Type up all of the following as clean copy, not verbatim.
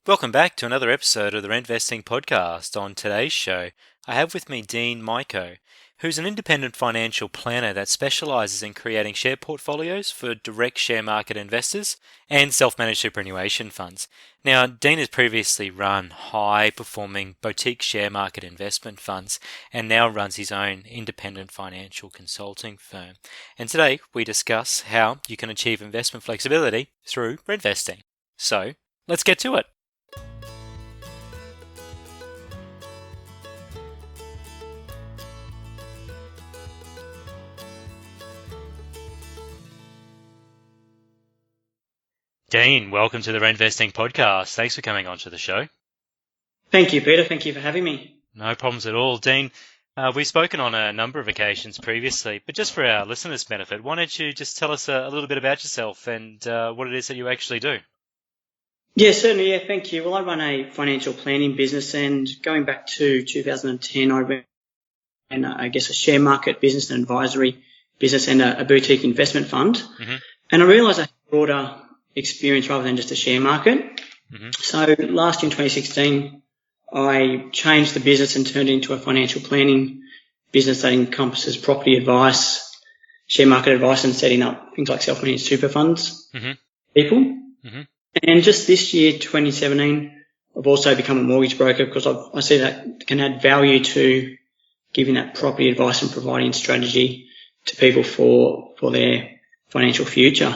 Welcome back to another episode of the Rentvesting Podcast. On today's show, I have with me Dean Mico, who's an independent financial planner that specialises in creating share portfolios for direct share market investors and self-managed superannuation funds. Now, Dean has previously run high-performing boutique share market investment funds and now runs his own independent financial consulting firm. And today, we discuss how you can achieve investment flexibility through rentvesting. So, let's get to it. Dean, welcome to the Rentvesting Podcast. Thanks for coming onto the show. Thank you, Peter. Thank you for having me. No problems at all. Dean, we've spoken on a number of occasions previously, but just for our listeners' benefit, why don't you just tell us a little bit about yourself and what it is that you actually do? Yeah, certainly. Yeah, thank you. Well, I run a financial planning business, and going back to 2010, I ran, a share market business, an advisory business, and a boutique investment fund. Mm-hmm. And I realised I had broader experience rather than just the share market. Mm-hmm. So last year in 2016, I changed the business and turned it into a financial planning business that encompasses property advice, share market advice, and setting up things like self-managed super funds, people. Mm-hmm. And just this year, 2017, I've also become a mortgage broker because I see that can add value to giving that property advice and providing strategy to people for their financial future.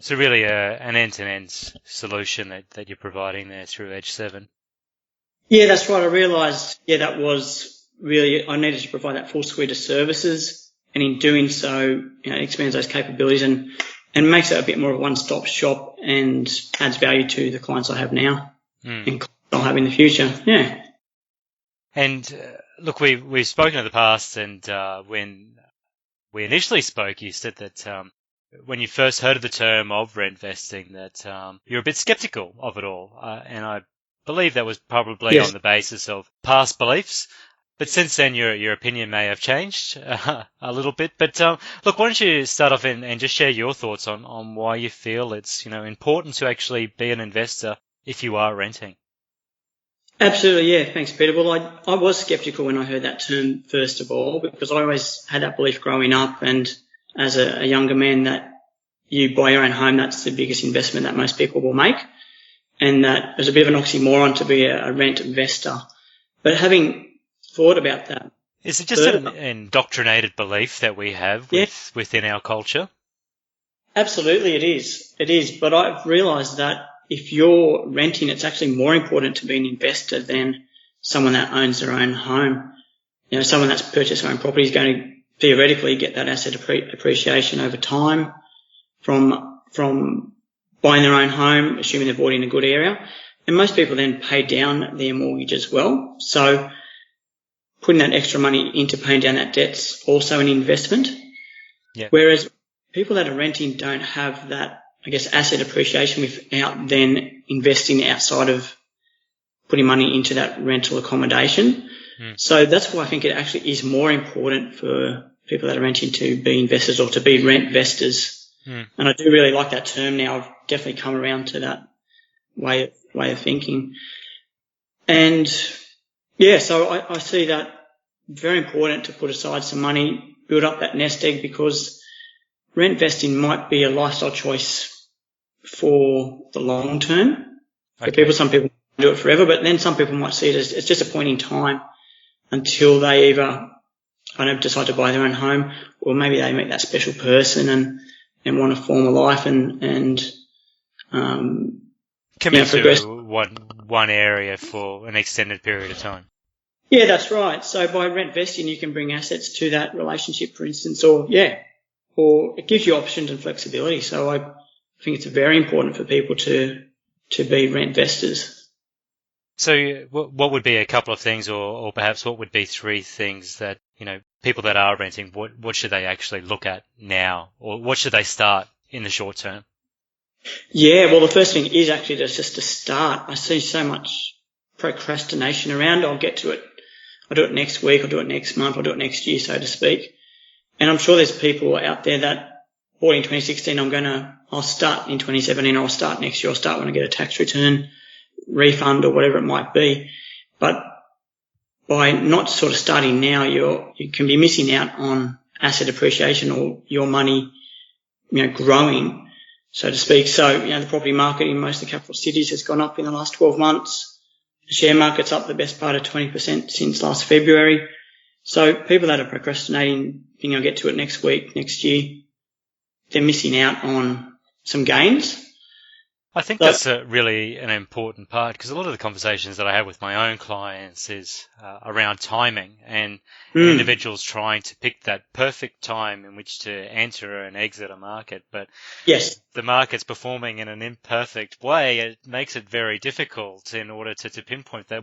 So really an end-to-end solution that you're providing there through Edge 7. Yeah, that's right. I realised, that was really, I needed to provide that full suite of services, and in doing so, it expands those capabilities and makes it a bit more of a one-stop shop and adds value to the clients I have now and clients I'll have in the future. Yeah. And look, we've spoken in the past, and when we initially spoke, you said that when you first heard of the term of rentvesting, that you're a bit skeptical of it all. And I believe that was probably on the basis of past beliefs. But since then, your opinion may have changed a little bit. But look, why don't you start off and just share your thoughts on why you feel it's important to actually be an investor if you are renting? Absolutely, yeah. Thanks, Peter. Well, I was skeptical when I heard that term first of all, because I always had that belief growing up, and as a younger man, that you buy your own home, that's the biggest investment that most people will make, and that there's a bit of an oxymoron to be a rent investor. But having thought about that, is it just an indoctrinated belief that we have within our culture? Absolutely, it is. It is. But I've realised that if you're renting, it's actually more important to be an investor than someone that owns their own home. Someone that's purchased their own property is going to theoretically get that asset appreciation over time from buying their own home, assuming they're bought in a good area. And most people then pay down their mortgage as well. So putting that extra money into paying down that debt's also an investment. Yeah. Whereas people that are renting don't have that, asset appreciation without then investing outside of putting money into that rental accommodation. So that's why I think it actually is more important for people that are renting to be investors or to be rentvestors. And I do really like that term now. I've definitely come around to that way of thinking. And so I see that very important to put aside some money, build up that nest egg, because rentvesting might be a lifestyle choice for the long term. For people, some people do it forever, but then some people might see it as it's just a point in time until they either decide to buy their own home, or maybe they meet that special person and want to form a life and commit to one area for an extended period of time. Yeah, that's right. So by rentvesting, you can bring assets to that relationship, for instance, or it gives you options and flexibility. So I think it's very important for people to be rentvestors. So what would be a couple of things, or perhaps what would be three things that, people that are renting, what should they actually look at now, or what should they start in the short term? Yeah, well, the first thing is actually just to start. I see so much procrastination around. I'll get to it. I'll do it next week. I'll do it next month. I'll do it next year, so to speak. And I'm sure there's people out there that bought in 2016. I'll start in 2017. I'll start next year. I'll start when I get a tax return. refund or whatever it might be. But by not sort of starting now, you can be missing out on asset appreciation or your money, growing, so to speak. So, the property market in most of the capital cities has gone up in the last 12 months. The share market's up the best part of 20% since last February. So people that are procrastinating, thinking I'll get to it next week, next year, they're missing out on some gains. I think that's really an important part, because a lot of the conversations that I have with my own clients is around timing and individuals trying to pick that perfect time in which to enter and exit a market. But yes, the market's performing in an imperfect way. It makes it very difficult in order to pinpoint that.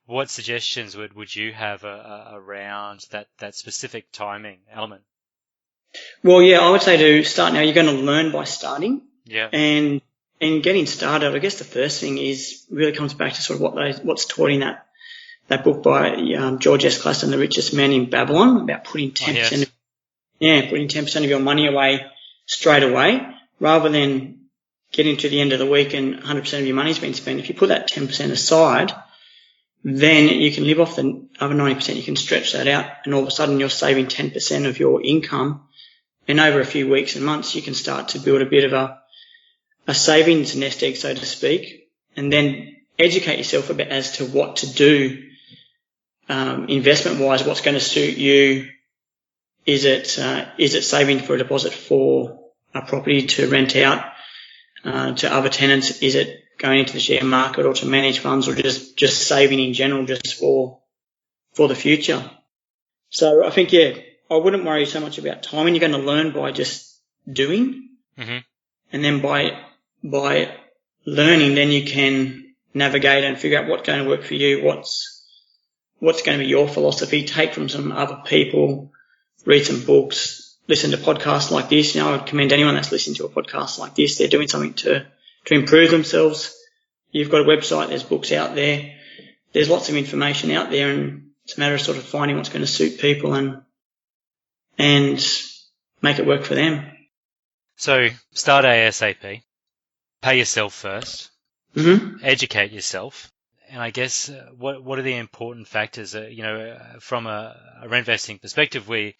What suggestions would you have around that specific timing element? Well, yeah, I would say to start now. You're going to learn by starting. Yeah. And getting started, I guess the first thing is really comes back to sort of what's taught in that book by George S. Clason, The Richest Man in Babylon, about putting 10%, putting 10% of your money away straight away, rather than getting to the end of the week and 100% of your money's been spent. If you put that 10% aside, then you can live off the other 90%. You can stretch that out, and all of a sudden you're saving 10% of your income, and over a few weeks and months you can start to build a bit of a savings nest egg, so to speak, and then educate yourself a bit as to what to do investment-wise, what's going to suit you. Is it saving for a deposit for a property to rent out to other tenants? Is it going into the share market or to manage funds, or just saving in general just for the future? So I think, I wouldn't worry so much about timing. You're going to learn by just doing. Mm-hmm. And then by learning, then you can navigate and figure out what's going to work for you, what's going to be your philosophy, take from some other people, read some books, listen to podcasts like this. I would commend anyone that's listening to a podcast like this. They're doing something to improve themselves. You've got a website, there's books out there. There's lots of information out there, and it's a matter of sort of finding what's going to suit people and make it work for them. So start ASAP, pay yourself first, educate yourself, and I guess what are the important factors? From a rentvesting perspective, we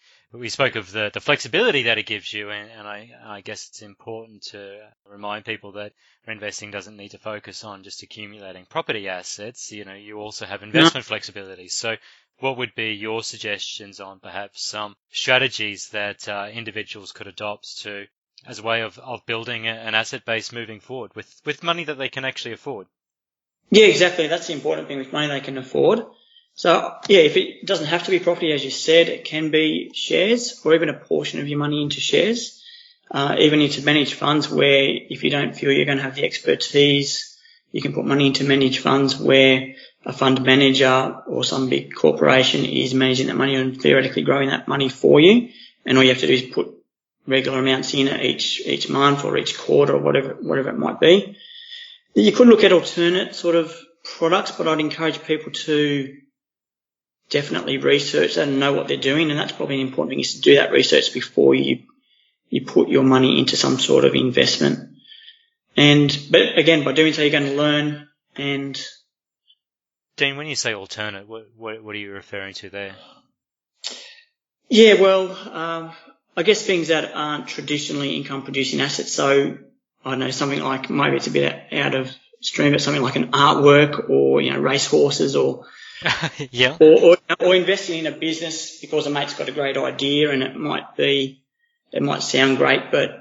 spoke of the flexibility that it gives you, and I guess it's important to remind people that rentvesting doesn't need to focus on just accumulating property assets. You also have investment flexibility. So what would be your suggestions on perhaps some strategies that individuals could adopt to as a way of building an asset base moving forward with money that they can actually afford? Yeah, exactly. That's the important thing, with money they can afford. So, if it doesn't have to be property, as you said, it can be shares, or even a portion of your money into shares, even into managed funds, where if you don't feel you're going to have the expertise, you can put money into managed funds where a fund manager or some big corporation is managing that money and theoretically growing that money for you. And all you have to do is put regular amounts in each month or each quarter or whatever it might be. You could look at alternate sort of products, but I'd encourage people to definitely research that and know what they're doing. And that's probably an important thing, is to do that research before you put your money into some sort of investment. But again, by doing so, you're going to learn. And Dean, when you say alternate, what are you referring to there? Yeah, well, I guess things that aren't traditionally income-producing assets. So I don't know, something like, maybe it's a bit out of stream, but something like an artwork, or race horses, or or investing in a business because a mate's got a great idea, and it might sound great, but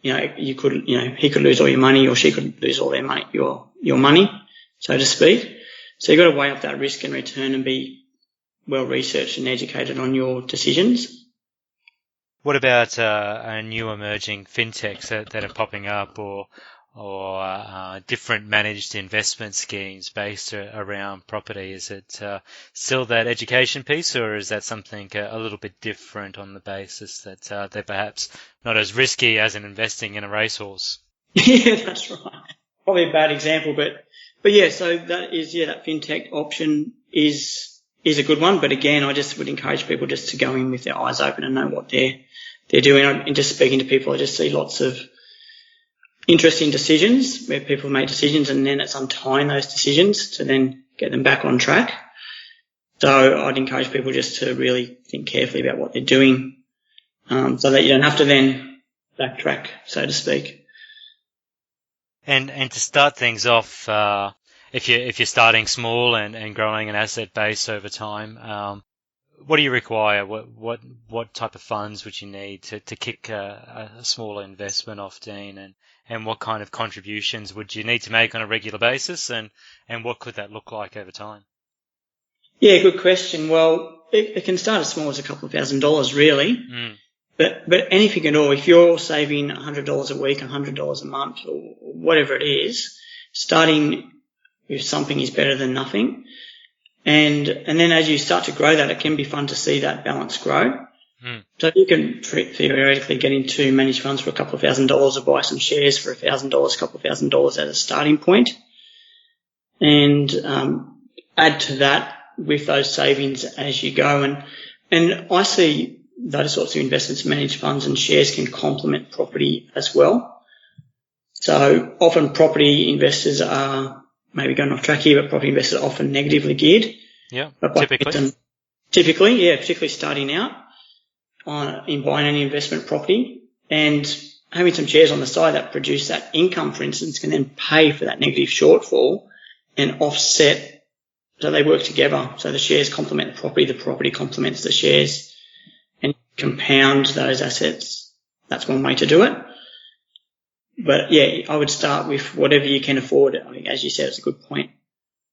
he could lose all your money, or she could lose all their money, your money, so to speak. So you've got to weigh up that risk and return and be well researched and educated on your decisions. What about new emerging fintechs that are popping up, or different managed investment schemes based around property? Is it still that education piece, or is that something a little bit different on the basis that they're perhaps not as risky as in investing in a racehorse? Yeah, that's right. Probably a bad example, but yeah, so that is, that fintech option is a good one. But again, I just would encourage people just to go in with their eyes open and know what they're doing. And just speaking to people, I just see lots of, interesting decisions where people make decisions and then it's untying those decisions to then get them back on track. So I'd encourage people just to really think carefully about what they're doing, so that you don't have to then backtrack, so to speak. And to start things off, if you're starting small and growing an asset base over time, what do you require? What type of funds would you need to kick a smaller investment off, Dean? And what kind of contributions would you need to make on a regular basis? And what could that look like over time? Yeah, good question. Well, it can start as small as a couple of $1,000, really. Mm. But anything at all, if you're saving $100 a week, $100 a month, or whatever it is, starting with something is better than nothing. And then as you start to grow that, it can be fun to see that balance grow. Mm. So you can theoretically get into managed funds for a couple of $1,000 or buy some shares for $1,000, a couple of $1,000 as a starting point. And add to that with those savings as you go. And I see those sorts of investments, managed funds and shares, can complement property as well. So often property investors are, maybe going off track here, but property investors are often negatively geared. Yeah, typically, yeah, particularly starting out in buying any investment property, and having some shares on the side that produce that income, for instance, can then pay for that negative shortfall and offset. So they work together. So the shares complement the property complements the shares, and compound those assets. That's one way to do it. But yeah, I would start with whatever you can afford. I think, as you said, it's a good point.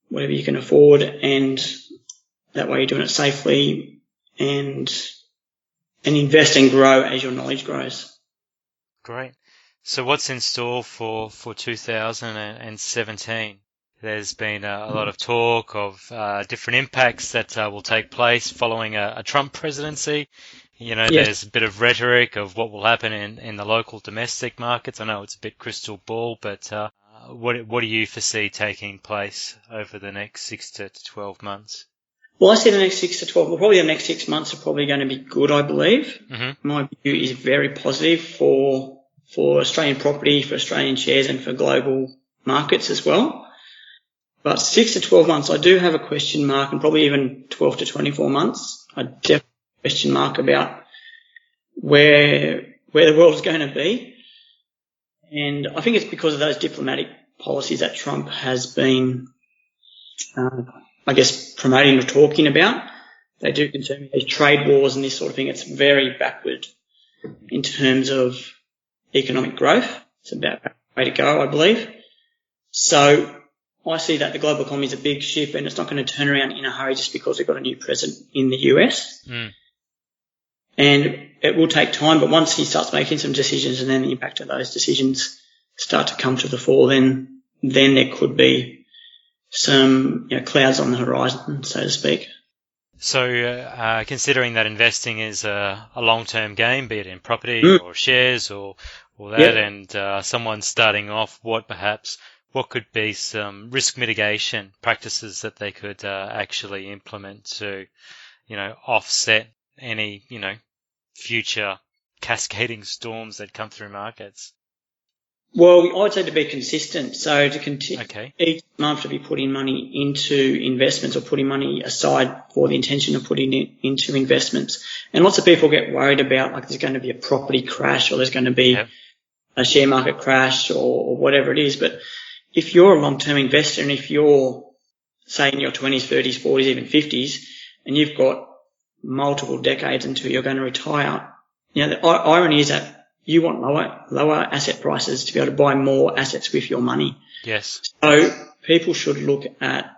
Whatever you can afford, and that way you're doing it safely, and invest and grow as your knowledge grows. Great. So what's in store for 2017? There's been a lot of talk of different impacts that will take place following a Trump presidency. Yes. There's a bit of rhetoric of what will happen in the local domestic markets. I know it's a bit crystal ball, but what do you foresee taking place over the next 6 to 12 months? Well, I see the next 6 to 12, well, probably the next 6 months are probably going to be good, I believe. Mm-hmm. My view is very positive for Australian property, for Australian shares, and for global markets as well. But 6 to 12 months, I do have a question mark, and probably even 12 to 24 months, I definitely have a question mark about where the world is going to be. And I think it's because of those diplomatic policies that Trump has been, promoting or talking about. They do concern me. These trade wars and this sort of thing, it's very backward in terms of economic growth. It's about the way to go, I believe. So I see that the global economy is a big ship, and it's not going to turn around in a hurry just because we've got a new president in the US. Mm. And it will take time, but once he starts making some decisions and then the impact of those decisions start to come to the fore, then there could be some clouds on the horizon, so to speak. So considering that investing is a long-term game, be it in property or shares or that, yep. And someone starting off, what could be some risk mitigation practices that they could actually implement to, offset any, future cascading storms that come through markets? Well, I'd say to be consistent. So to continue each month to be putting money into investments or putting money aside for the intention of putting it into investments. And lots of people get worried about, like, there's going to be a property crash or there's going to be a share market crash or whatever it is. But if you're a long-term investor, and if you're, say, in your 20s, 30s, 40s, even 50s, and you've got multiple decades until you're going to retire, the irony is that you want lower asset prices to be able to buy more assets with your money. Yes. So people should look at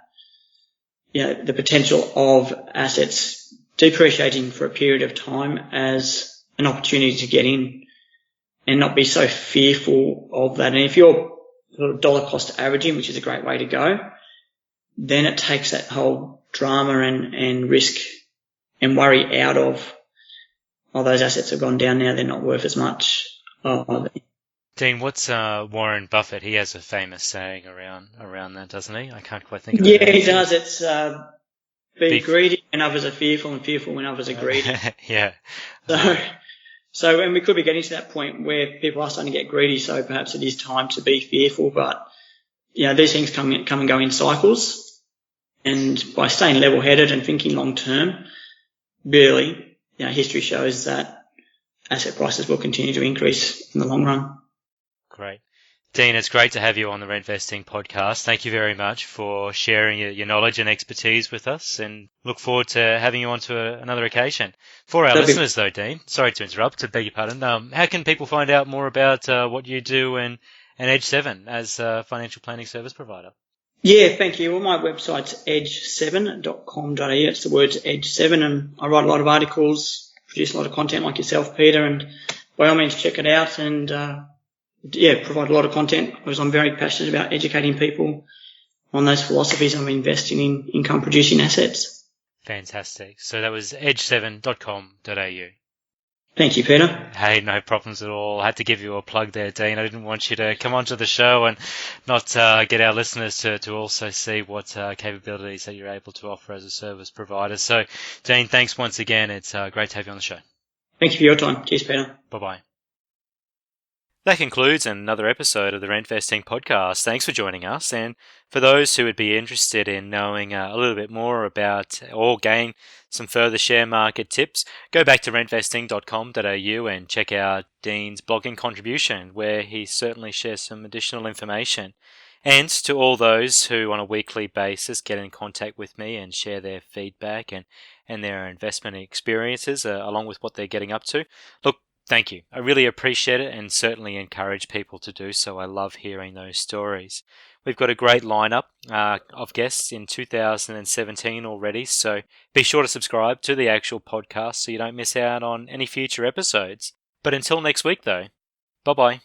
the potential of assets depreciating for a period of time as an opportunity to get in, and not be so fearful of that. And if you're sort of dollar cost averaging, which is a great way to go, then it takes that whole drama and risk and worry out of, those assets have gone down now, they're not worth as much. Dean, what's Warren Buffett? He has a famous saying around that, doesn't he? I can't quite think of it. Yeah, he does. It's be greedy when others are fearful, and fearful when others are greedy. Yeah. So, and we could be getting to that point where people are starting to get greedy. So perhaps it is time to be fearful. But these things come and go in cycles. And by staying level-headed and thinking long-term, really, history shows that asset prices will continue to increase in the long run. Great. Dean, it's great to have you on the Rentvesting podcast. Thank you very much for sharing your knowledge and expertise with us, and look forward to having you on to another occasion. For our listeners, though, Dean, sorry to interrupt, beg your pardon, how can people find out more about what you do and Edge 7 as a financial planning service provider? Yeah, thank you. Well, my website's edge7.com.au. It's the words Edge7, and I write a lot of articles, produce a lot of content like yourself, Peter, and by all means check it out and provide a lot of content because I'm very passionate about educating people on those philosophies of investing in income producing assets. Fantastic. So that was edge7.com.au. Thank you, Peter. Hey, no problems at all. I had to give you a plug there, Dean. I didn't want you to come onto the show and not get our listeners to also see what capabilities that you're able to offer as a service provider. So, Dean, thanks once again. It's great to have you on the show. Thank you for your time. Cheers, Peter. Bye-bye. That concludes another episode of the Rentvesting Podcast. Thanks for joining us. And for those who would be interested in knowing a little bit more about or gain some further share market tips, go back to rentvesting.com.au and check out Dean's blogging contribution, where he certainly shares some additional information. And to all those who on a weekly basis get in contact with me and share their feedback and their investment experiences along with what they're getting up to, look, thank you. I really appreciate it and certainly encourage people to do so. I love hearing those stories. We've got a great lineup of guests in 2017 already, so be sure to subscribe to the actual podcast so you don't miss out on any future episodes. But until next week, though, bye-bye.